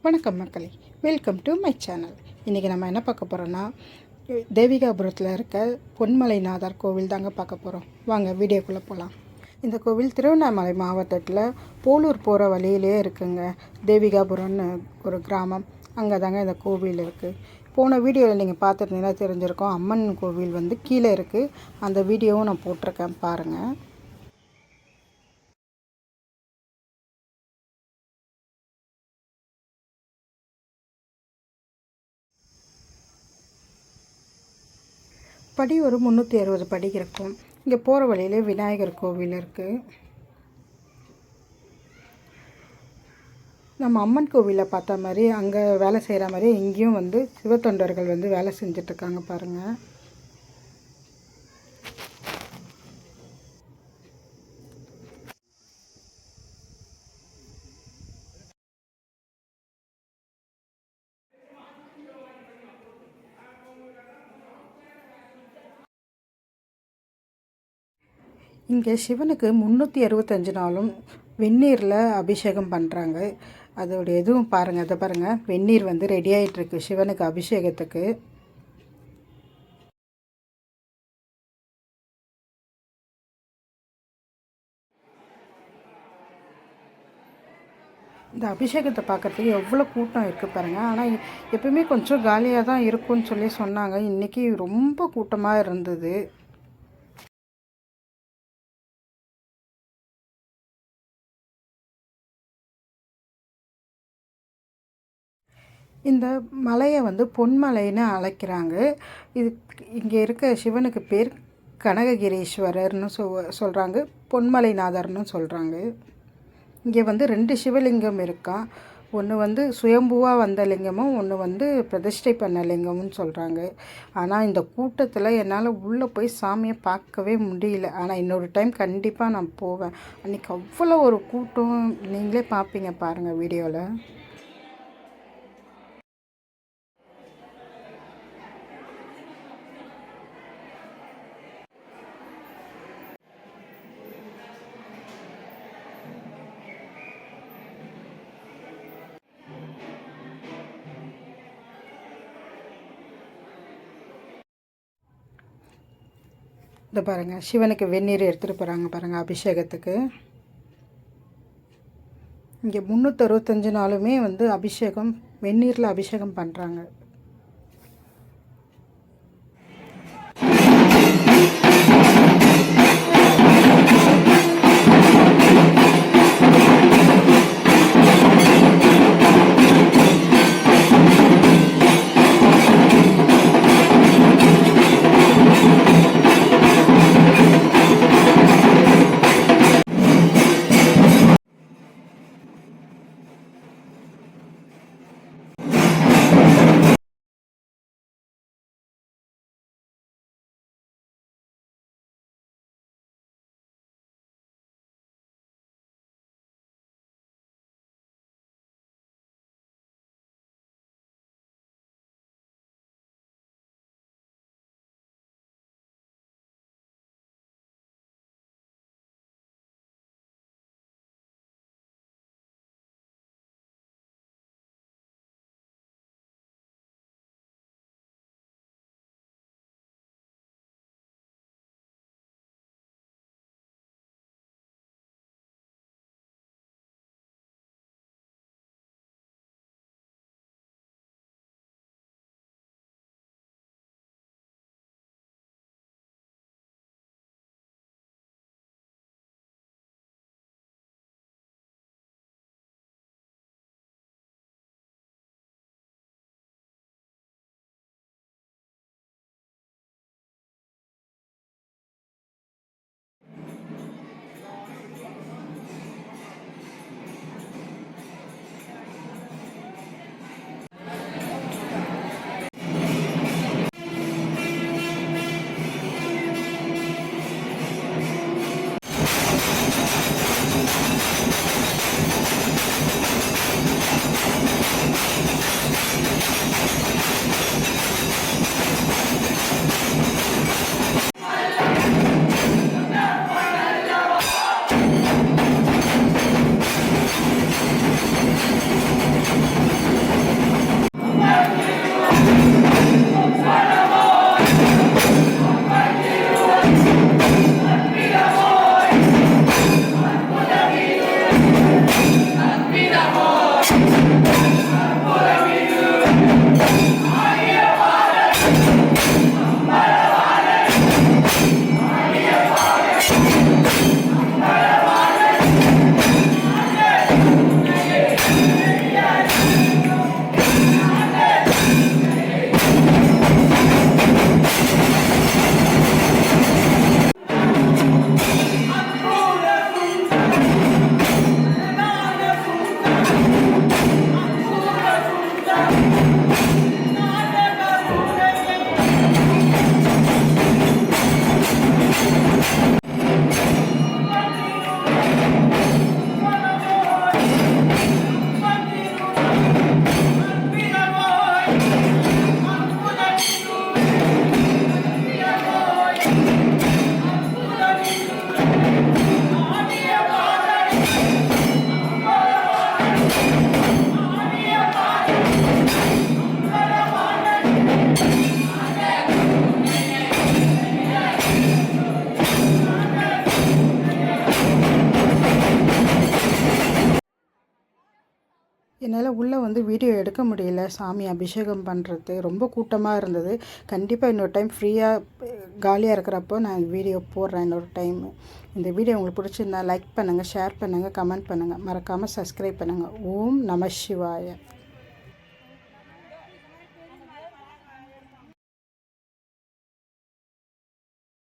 வணக்கம் மக்களே, welcome to my channel. இன்றைக்கி நம்ம என்ன பார்க்க போகிறோன்னா, தேவிகாபுரத்தில் இருக்க பொன்மலைநாதர் கோவில் தாங்க பார்க்க போகிறோம். வாங்க வீடியோக்குள்ளே போகலாம். இந்த கோவில் திருவண்ணாமலை மாவட்டத்தில் போலூர் போகிற வழியிலே இருக்குங்க. தேவிகாபுரம்னு ஒரு கிராமம், அங்கே தாங்க இந்த கோவில் இருக்குது. போன வீடியோவில் நீங்கள் பார்த்துருந்தீங்கன்னா தெரிஞ்சிருக்கோம். அம்மன் கோவில் வந்து கீழே இருக்குது. அந்த வீடியோவும் நான் போட்டிருக்கேன், பாருங்கள். படி ஒரு 360 படி இருக்கும். இங்கே போகிற வழியிலே விநாயகர் கோவில் இருக்குது. நம்ம அம்மன் கோவிலில் பார்த்த மாதிரி அங்கே வேலை செய்கிற மாதிரி இங்கேயும் வந்து சிவத்தொண்டர்கள் வந்து வேலை செஞ்சிட்ருக்காங்க பாருங்கள். இங்கே சிவனுக்கு 365 நாளும் வெந்நீரில் அபிஷேகம் பண்ணுறாங்க. அதோடைய எதுவும் பாருங்கள், அதை பாருங்கள், வெந்நீர் வந்து ரெடி ஆகிட்டுருக்கு சிவனுக்கு அபிஷேகத்துக்கு. இந்த அபிஷேகத்தை பார்க்குறதுக்கு எவ்வளோ கூட்டம் இருக்குது பாருங்கள். ஆனால் எப்பவுமே கொஞ்சம் காலியாக தான் இருக்கும்னு சொல்லி சொன்னாங்க. இன்றைக்கி ரொம்ப கூட்டமாக இருந்தது. இந்த மலையை வந்து பொன்மலைன்னு அழைக்கிறாங்க. இது இங்கே இருக்க சிவனுக்கு பேர் கனககிரீஸ்வரர்னு சொல்கிறாங்க, பொன்மலைநாதர்னு சொல்கிறாங்க. இங்கே வந்து 2 சிவலிங்கம் இருக்கா. ஒன்று வந்து சுயம்புவாக வந்த லிங்கமும், ஒன்று வந்து பிரதிஷ்டை பண்ண லிங்கமும் சொல்கிறாங்க. ஆனால் இந்த கூட்டத்தில் என்னால் உள்ளே போய் சாமியை பார்க்கவே முடியல. ஆனால் இன்னொரு டைம் கண்டிப்பாக நான் போவேன். அன்றைக்கி அவ்வளோ ஒரு கூட்டம், நீங்களே பார்ப்பீங்க பாருங்கள் வீடியோவில். இந்த பாருங்கள், சிவனுக்கு வெந்நீர் எடுத்துகிட்டு போகிறாங்க பாருங்கள் அபிஷேகத்துக்கு. இங்கே 365 நாளுமே வந்து அபிஷேகம், வெந்நீரில் அபிஷேகம் பண்ணுறாங்க. என்னால் உள்ளே வந்து வீடியோ எடுக்க முடியல. சாமி அபிஷேகம் பண்ணுறது ரொம்ப கூட்டமாக இருந்தது. கண்டிப்பாக இன்னொரு டைம் ஃப்ரீயாக காலியாக இருக்கிறப்போ நான் வீடியோ போடுறேன் இன்னொரு டைமு. இந்த வீடியோ உங்களுக்கு பிடிச்சிருந்தா லைக் பண்ணுங்கள், ஷேர் பண்ணுங்கள், கமெண்ட் பண்ணுங்கள். மறக்காமல் சப்ஸ்கிரைப் பண்ணுங்கள். ஓம் நம சிவாய.